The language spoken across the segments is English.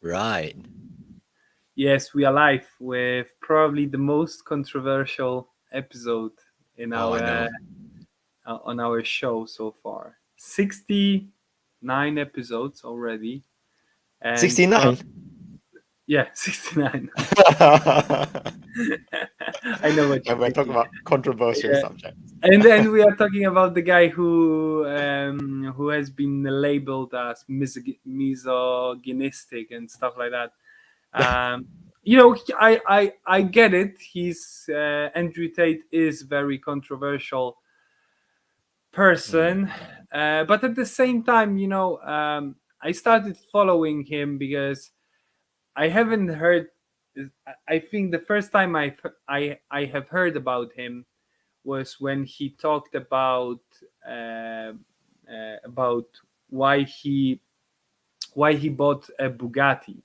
Right. Yes, we are live with probably the most controversial episode in Oh, I our know. on our show so far. 69 episodes already, and 69. yeah, 69. I know what And you're we're talking thinking. about controversial Yeah, subjects. and we are talking about the guy who has been labeled as misogynistic and stuff like that. Um, I get it. He's Andrew Tate is very controversial person, Mm. but at the same time, I started following him because I haven't heard. I think the first time I have heard about him was when he talked uh, about why he why he bought a Bugatti,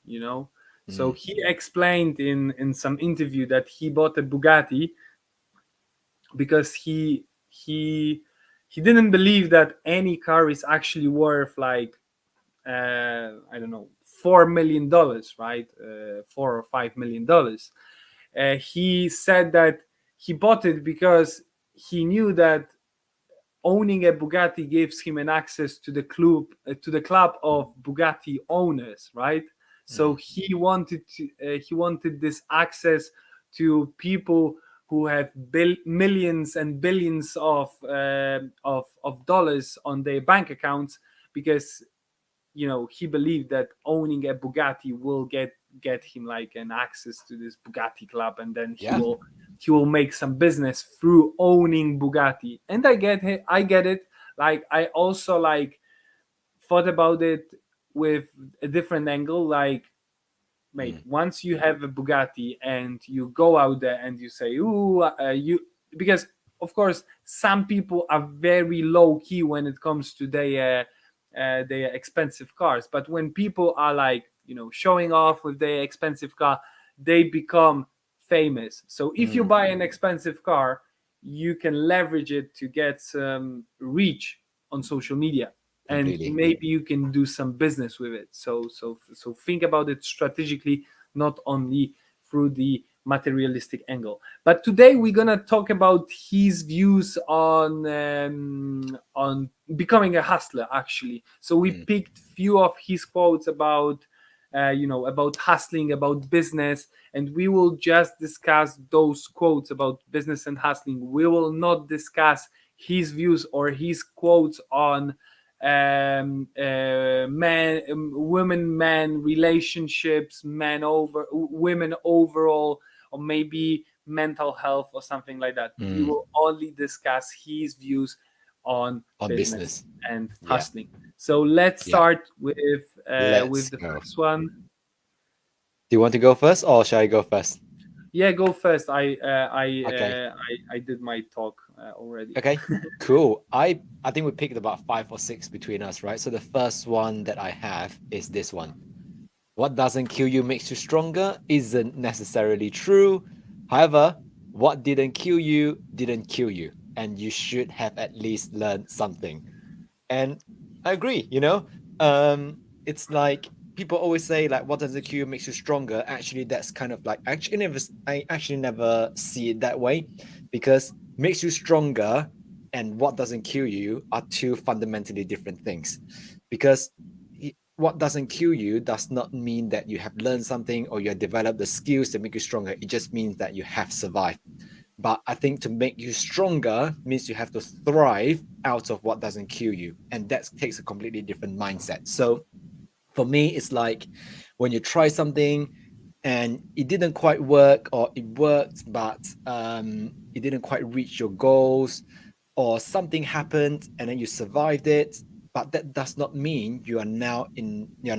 So Mm. he explained in some interview that he bought a Bugatti because he didn't believe that any car is actually worth like I don't know $4 million, right? $4 or $5 million. He said that he bought it because he knew that owning a Bugatti gives him an access to the club of Bugatti owners, right? So Mm. he wanted this access to people who have millions and billions of dollars on their bank accounts because he believed that owning a Bugatti will get him like an access to this Bugatti club, and then he Yeah. will he will make some business through owning Bugatti. And I get it. Like I also like thought about it with a different angle. Like, mate, Mm. once you have a Bugatti and you go out there and you say, "Ooh, you," because of course some people are very low key when it comes to their expensive cars, but when people are like showing off with their expensive car, they become famous. So if you Mm. buy an expensive car, you can leverage it to get some reach on social media, and Completely. maybe you can do some business with it. So think about it strategically, not only through the materialistic angle. But today we're gonna talk about his views on becoming a hustler, actually. So we Mm. picked few of his quotes about hustling, about business, and we will just discuss those quotes about business and hustling. We will not discuss his views or his quotes on man women man relationships, man over women overall, or maybe mental health or something like that. We Mm. will only discuss his views on On business business. and Yeah. hustling. So let's Yeah. start with Let's the go. first one. Do you want to go first or shall I go first? Yeah, go first. Okay. I did my talk already. Okay. Cool. I think we picked about five or six between us, right? So the first one that I have is this one. What doesn't kill you makes you stronger isn't necessarily true. However, what didn't kill you didn't kill you, and you should have at least learned something. And I agree, it's like people always say like what doesn't kill you makes you stronger. Actually, that's kind of like I actually never see it that way, because makes you stronger and what doesn't kill you are two fundamentally different things. Because what doesn't kill you does not mean that you have learned something or you have developed the skills that make you stronger. It just means that you have survived. But I think to make you stronger means you have to thrive out of what doesn't kill you. And that takes a completely different mindset. So for me, it's like when you try something and it didn't quite work, or it worked, but it didn't quite reach your goals, or something happened and then you survived it. But that does not mean you're now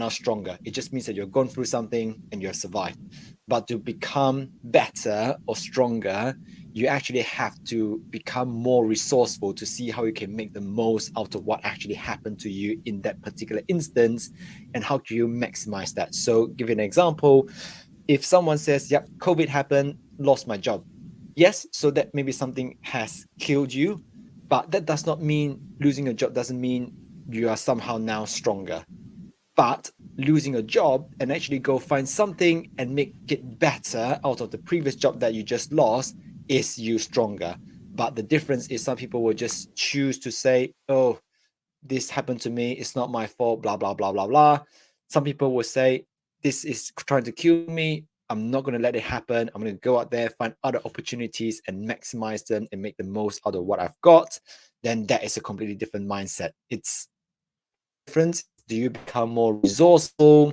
stronger. It just means that you've gone through something and you have survived. But to become better or stronger, you actually have to become more resourceful to see how you can make the most out of what actually happened to you in that particular instance, and how do you maximize that. So give you an example. If someone says, yep, COVID happened, lost my job. Yes, so that maybe something has killed you, but that does not mean losing a job doesn't mean you are somehow now stronger. But losing a job and actually go find something and make it better out of the previous job that you just lost is you stronger. But the difference is some people will just choose to say, oh, this happened to me, it's not my fault, blah, blah, blah, blah, blah. Some people will say, this is trying to kill me. I'm not going to let it happen. I'm going to go out there, find other opportunities and maximize them and make the most out of what I've got. Then that is a completely different mindset. It's difference. Do you become more resourceful?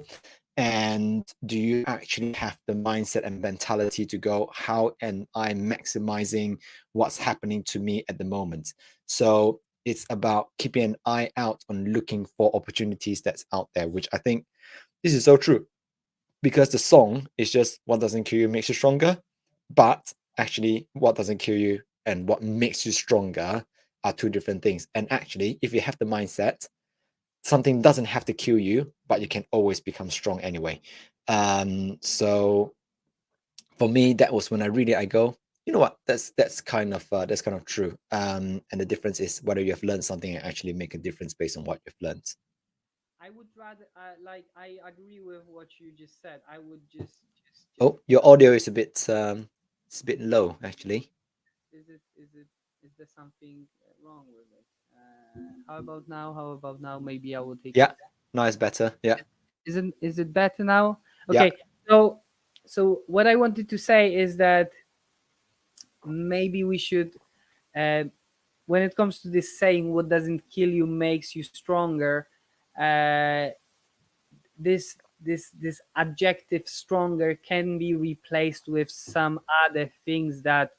And do you actually have the mindset and mentality to go, how am I maximizing what's happening to me at the moment? So it's about keeping an eye out on looking for opportunities that's out there, which I think this is so true, because the song is just what doesn't kill you makes you stronger, but actually what doesn't kill you and what makes you stronger are two different things. And actually, if you have the mindset, something doesn't have to kill you, but you can always become strong anyway. So for me, that was when I go, you know what, that's kind of true. And the difference is whether you have learned something and actually make a difference based on what you've learned. I would rather, like, I agree with what you just said. I would just. Oh, your audio is a bit it's a bit low actually. Is there something wrong with it? How about now? How about now? Maybe I will take it. Yeah, now it's better. Yeah, Is it better now? yeah. Okay. So what I wanted to say is that maybe we should, uh, when it comes to this saying, "What doesn't kill you makes you stronger," uh, this adjective "stronger" can be replaced with some other things that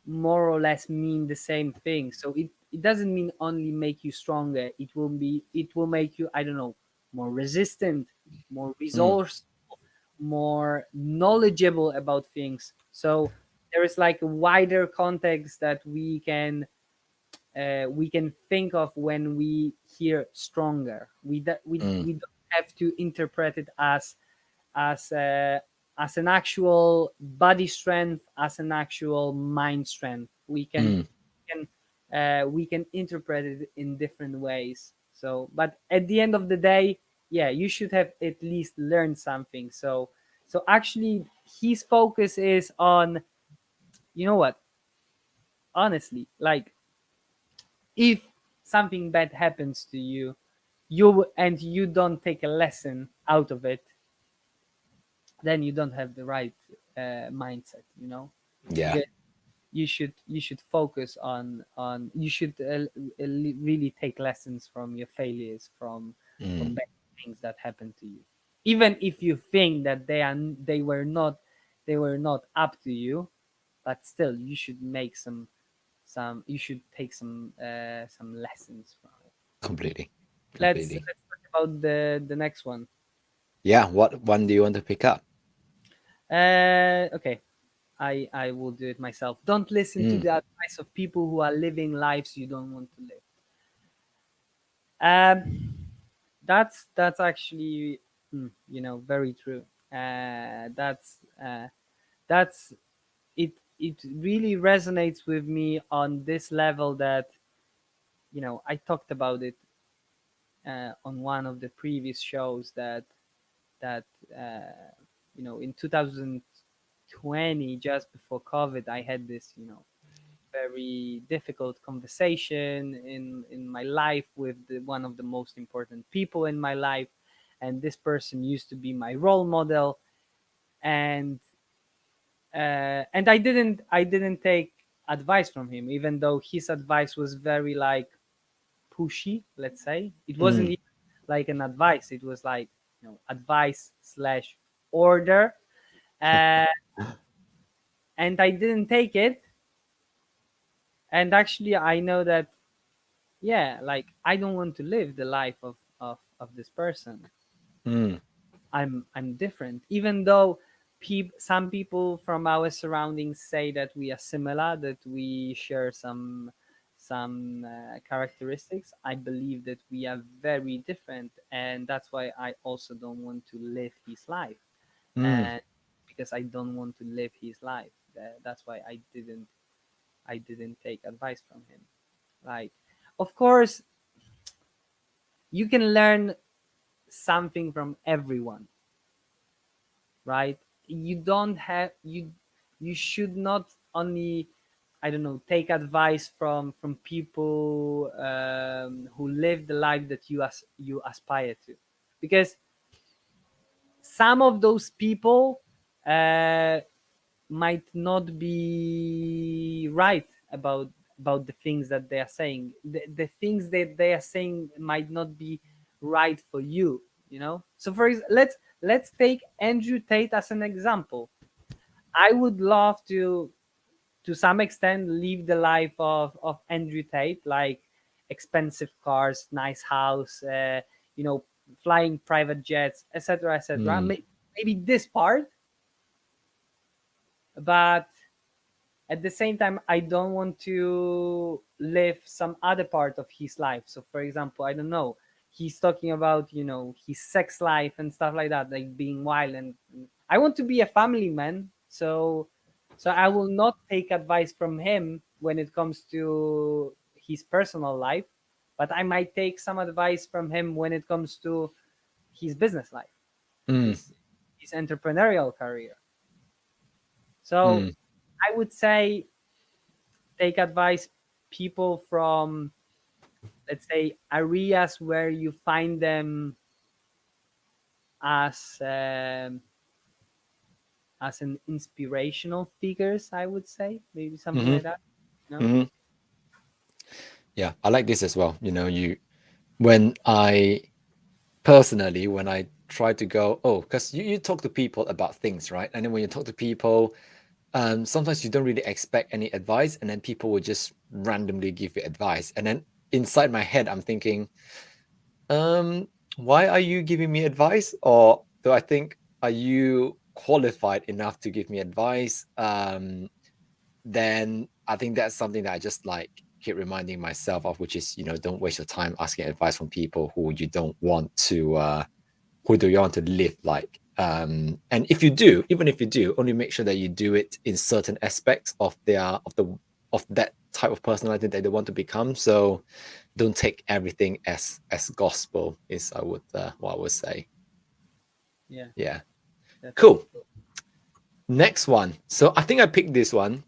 more or less mean the same thing. So it doesn't mean only make you stronger. It will make you, I don't know, more resistant, more Mm, resource, more knowledgeable about things. So there is like a wider context that we can think of when we hear stronger. mm, We don't have to interpret it as a, as an actual body strength, as an actual mind strength. mm, Can we can interpret it in different ways. So, but at the end of the day, yeah, you should have at least learned something. So actually, his focus is on, you know what? Honestly, like, if something bad happens to you, and you don't take a lesson out of it, then you don't have the right mindset, you know. yeah. Because you should focus on you should really take lessons from your failures, Mm, from bad things that happen to you, even if you think that they were not up to you, but still you should make some you should take some lessons from it. completely, Let's completely. talk about the next one. Yeah, what one do you want to pick up? Okay, I will do it myself. Don't listen to Mm, the advice of people who are living lives you don't want to live. Um, that's actually, very true. That's that's it. It really resonates with me on this level that, I talked about it on one of the previous shows, that uh, in 2020, just before COVID, I had this, very difficult conversation in my life with one of the most important people in my life, and this person used to be my role model, and I didn't take advice from him, even though his advice was very, like, pushy. Let's say it wasn't mm, even like an advice; it was like, advice slash order, uh, and I didn't take it. And actually, I know that, yeah, like, I don't want to live the life of this person. mm, I'm different, even though some people from our surroundings say that we are similar, that we share some characteristics. I believe that we are very different, and that's why I also don't want to live his life. mm, And because I don't want to live his life, that's why I didn't take advice from him. Like, of course, you can learn something from everyone, right? You don't have you should not only, I don't know, take advice from people who live the life that you aspire to, because some of those people uh, might not be right about the things that they are saying. The things that they are saying might not be right for you. You know. So let's take Andrew Tate as an example. I would love to some extent live the life of Andrew Tate, like expensive cars, nice house, you know, flying private jets, etc., etc. Mm, Maybe this part, but at the same time, I don't want to live some other part of his life. So, for example, I don't know, he's talking about, you know, his sex life and stuff like that, like being wild. And I want to be a family man, so I will not take advice from him when it comes to his personal life, but I might take some advice from him when it comes to his business life, mm, his entrepreneurial career. So mm, I would say take advice people from, let's say, areas where you find them as as an inspirational figures. I would say maybe something hmm like that. You know? hmm Yeah, I like this as well. When I personally, when I try to go, oh, because you talk to people about things, right? And then when you talk to people, sometimes you don't really expect any advice, and then people will just randomly give you advice. And then inside my head, I'm thinking, um, why are you giving me advice? Or do I think, are you qualified enough to give me advice? Then I think that's something that I just like keep reminding myself of, which is, don't waste your time asking advice from people who you don't want to who do you want to live like. And if you do, even if you do, only make sure that you do it in certain aspects of that type of personality that they want to become. So don't take everything as gospel is what I would say. Yeah, Yeah. definitely. Cool. Next one. So I think I picked this one,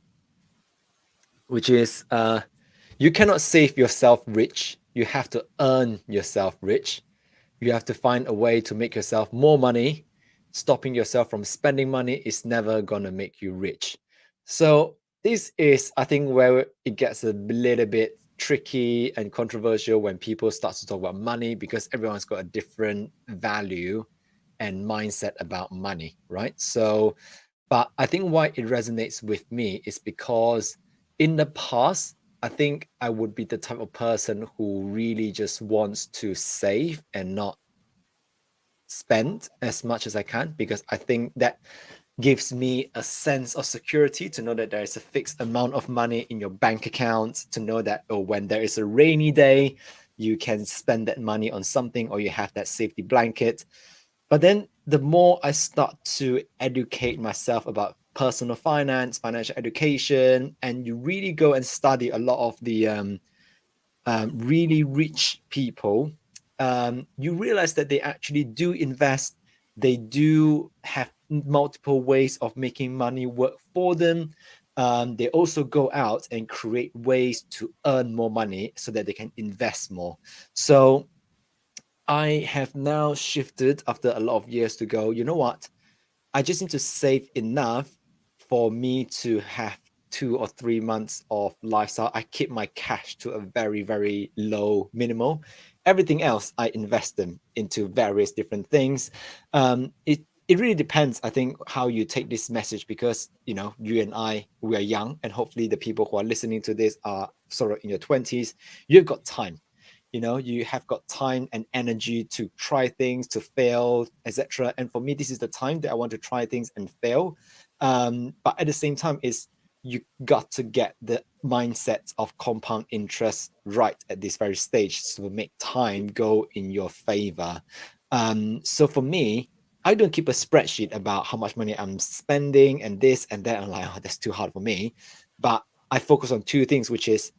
which is you cannot save yourself rich. You have to earn yourself rich. You have to find a way to make yourself more money. Stopping yourself from spending money is never going to make you rich. So, this is, I think, where it gets a little bit tricky and controversial when people start to talk about money, because everyone's got a different value and mindset about money, right? So, but I think why it resonates with me is because in the past, I think I would be the type of person who really just wants to save and not spend as much as I can, because I think that gives me a sense of security to know that there is a fixed amount of money in your bank account, to know that, oh, when there is a rainy day, you can spend that money on something, or you have that safety blanket. But then the more I start to educate myself about personal finance, financial education, and you really go and study a lot of the really rich people, you realize that they actually do invest. They do have multiple ways of making money work for them. They also go out and create ways to earn more money so that they can invest more. So I have now shifted after a lot of years to go, you know what? I just need to save enough for me to have 2 or 3 months of lifestyle. I keep my cash to a very, very low minimal. Everything else, I invest them into various different things. It really depends, I think, how you take this message, because you and I, we are young, and hopefully the people who are listening to this are sort of in your 20s. You've got time. You have got time and energy to try things, to fail, etc. And for me, this is the time that I want to try things and fail. But at the same time, is you got to get the mindset of compound interest right at this very stage to make time go in your favor. So for me, I don't keep a spreadsheet about how much money I'm spending and this and that. I'm like, oh, that's too hard for me. But I focus on two things, which is,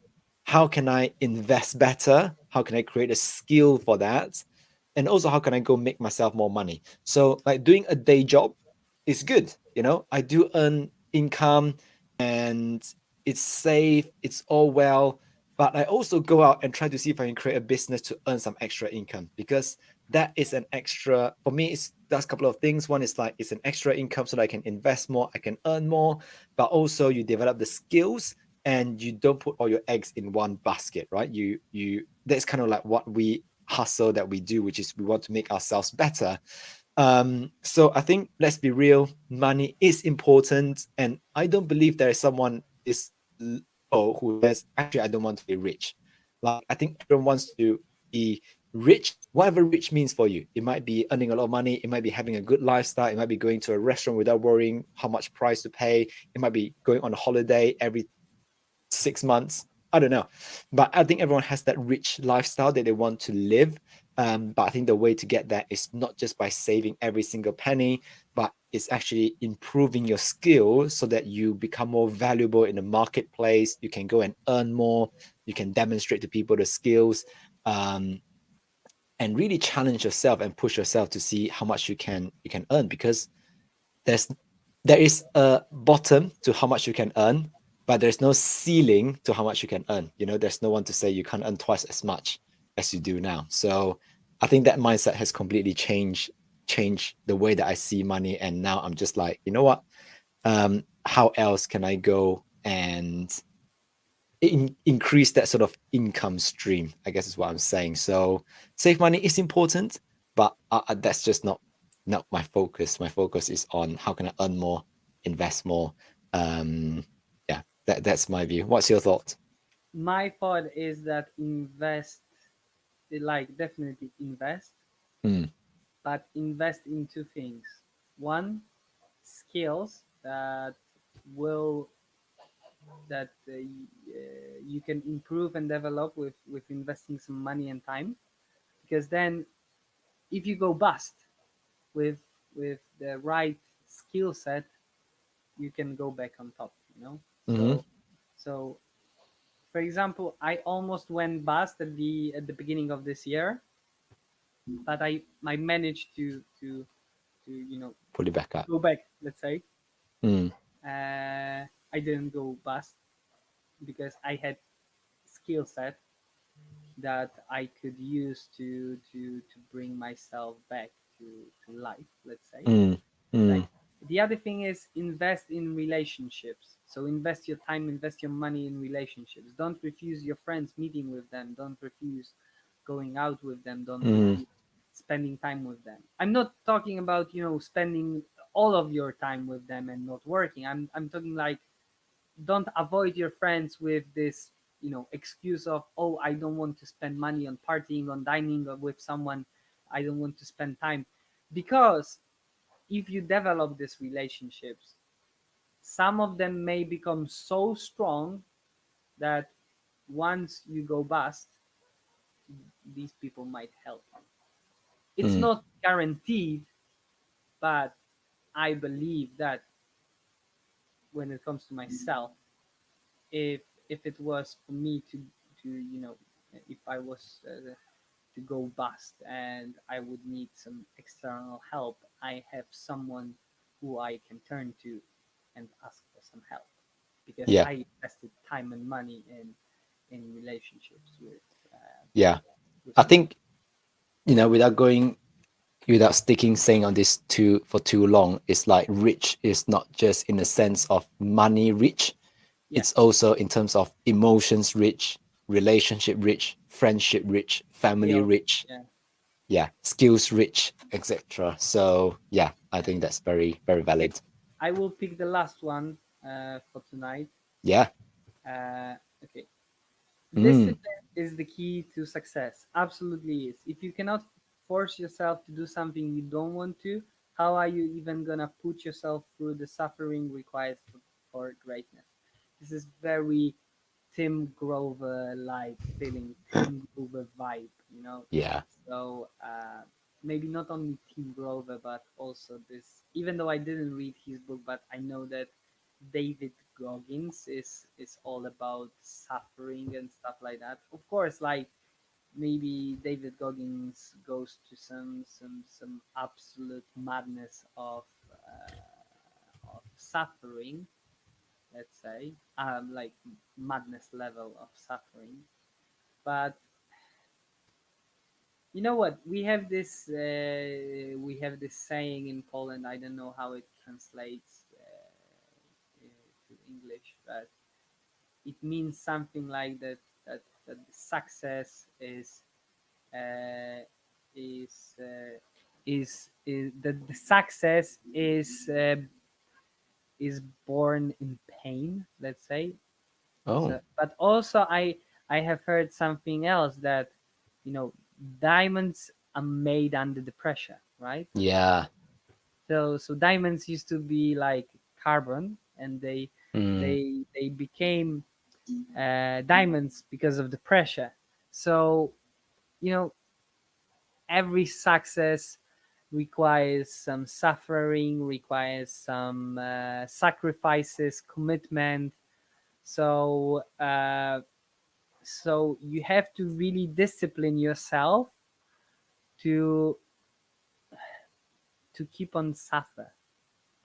how can I invest better? How can I create a skill for that? and also how can I go make myself more money. So like doing a day job is good, you know. I do earn income and it's safe, it's all well, but I also go out and try to see if I can create a business to earn some extra income, because that is an extra for me. It's does a couple of things. One is like it's an extra income so that I can invest more, I can earn more, but also you develop the skills and you don't put all your eggs in one basket, right? You that's kind of like what we hustle that we do, which is we want to make ourselves better. So I think let's be real, money is important, and I don't believe there is someone is who says actually I don't want to be rich. Like I think everyone wants to be rich, whatever rich means for you. It might be earning a lot of money, it might be having a good lifestyle, it might be going to a restaurant without worrying how much price to pay, it might be going on a holiday every 6 months. I don't know. But I think everyone has that rich lifestyle that they want to live. But I think the way to get that is not just by saving every single penny, but it's actually improving your skill so that you become more valuable in the marketplace. You can go and earn more. You can demonstrate to people the skills, and really challenge yourself and push yourself to see how much you can earn, because there's there is a bottom to how much you can earn, but there's no ceiling to how much you can earn. You know, there's no one to say you can't earn twice as much as you do now. So I think that mindset has completely changed the way that I see money. And now I'm just like, you know what? How else can I go and increase that sort of income stream? I guess is what I'm saying. So save money is important, but that's just not my focus. My focus is on how can I earn more, invest more. Yeah, that's my view. What's your thought? My thought is that invest, like definitely invest, Mm, but invest in two things. One, skills that will you can improve and develop with investing some money and time. Because then, if you go bust with the right skill set, you can go back on top. You know. mm-hmm, So for example, I almost went bust at the beginning of this year, but I managed to pull it back up. go back. Let's say Mm, I didn't go bust because I had skill set that I could use to bring myself back to life. Let's say. mm, Right. mm, The other thing is invest in relationships. So invest your time, invest your money in relationships. Don't refuse your friends meeting with them. Don't refuse going out with them. Don't mm, refuse spending time with them. I'm not talking about, spending all of your time with them and not working. I'm talking like, don't avoid your friends with this, excuse of, oh, I don't want to spend money on partying, on dining with someone. I don't want to spend time. Because if you develop these relationships, some of them may become so strong that once you go bust, these people might help you. It's mm, not guaranteed, but I believe that when it comes to myself, if if it was for me to if I was to go bust and I would need some external help, I have someone who I can turn to and ask for some help because yeah, I invested time and money in relationships yeah. with I some people. think, without sticking saying on this too for too long, it's like rich is not just in the sense of money rich, Yeah, it's also in terms of emotions rich, relationship rich, friendship rich, family skills. rich, Yeah, yeah, skills rich, etc. So yeah, I yeah. think that's very, very Okay, valid. I will pick the last one for tonight. Yeah. Okay, Mm, discipline is the key to success. Absolutely is. If you cannot force yourself to do something you don't want to, how are you even gonna put yourself through the suffering required for greatness? This is very Tim Grover like feeling, Tim Grover vibe. yeah. So maybe not only Tim Grover, but also this. Even though I didn't read his book, but I know that David Goggins is all about suffering and stuff like that. Of course, like maybe David Goggins goes to some absolute madness of suffering, let's say, like madness level of suffering. But you know what? We have this saying in Poland. I don't know how it translates to English, but it means something like that. That the success uh, is uh, is that the success is born in pain. Let's say. Oh, So, but also I have heard something else that you know diamonds are made under the pressure, right? yeah. So diamonds used to be like carbon, and Mm, they became diamonds because of the pressure. So you know every success requires some suffering, requires some sacrifices, commitment. So so you have to really discipline yourself to keep on suffer,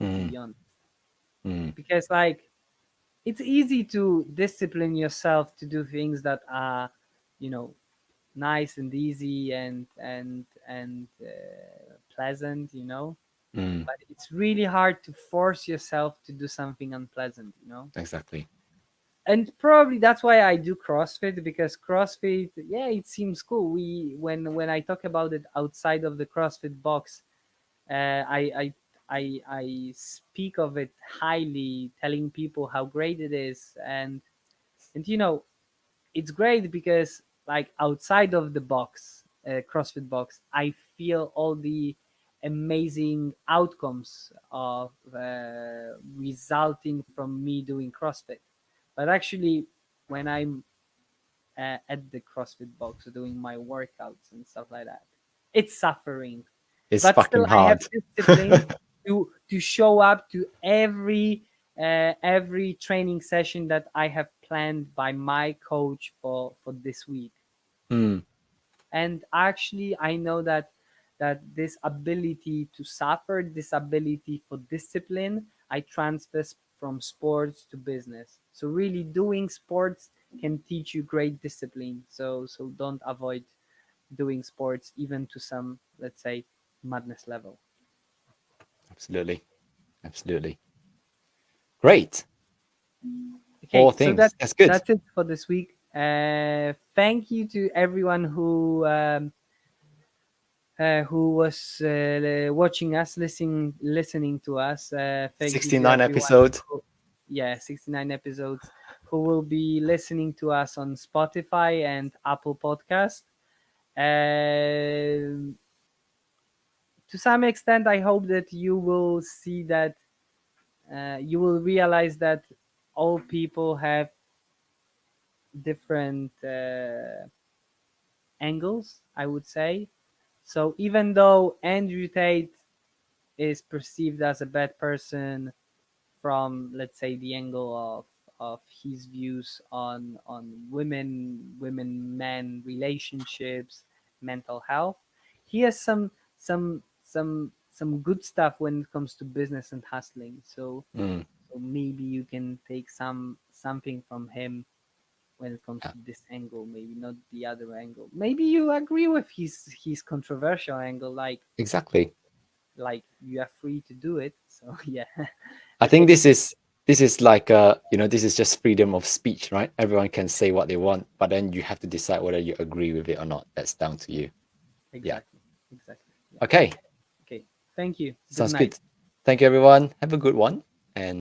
to mm, be honest, mm, because like it's easy to discipline yourself to do things that are you know nice and easy and pleasant, mm. but it's really hard to force yourself to do something unpleasant. Exactly. And probably that's why I do CrossFit, because CrossFit, yeah, it seems cool. When I talk about it outside of the CrossFit box, I speak of it highly, telling people how great it is, and it's great because like outside of the box, CrossFit box, I feel all the amazing outcomes of resulting from me doing CrossFit. But actually, when I'm at the CrossFit box doing my workouts and stuff like that, it's suffering. It's But fucking still, I have hard. discipline to show up to every training session that I have planned by my coach for this week. Mm, And actually, I know that this ability to suffer, this ability for discipline, I transfer from sports to business. So really, doing sports can teach you great discipline. So don't avoid doing sports even to some, let's say, madness level. absolutely. Absolutely. Great. All Okay, so things. That's good. that's it for this week. Thank you to everyone who was watching us, listening to us. Thank you to 69 everyone. episode. Yeah, 69 episodes. Who will be listening to us on Spotify and Apple Podcast. Um to some extent, I hope that you will see that you will realize that all people have different angles, I would say. So even though Andrew Tate is perceived as a bad person from, let's say, the angle of his views on women men relationships, mental health, he has some good stuff when it comes to business and hustling. Mm, So maybe you can take something from him when it comes yeah, to this angle, maybe not the other angle. Maybe you agree with his controversial angle, exactly. like you are free to do it. So yeah. I think Okay, this is like this is just freedom of speech, right? Everyone can say what they want, but then you have to decide whether you agree with it or not. That's down to you. Yeah. exactly. Yeah. Okay. Okay. Thank you. Good Sounds night. good. Thank you, everyone. Have a good one. And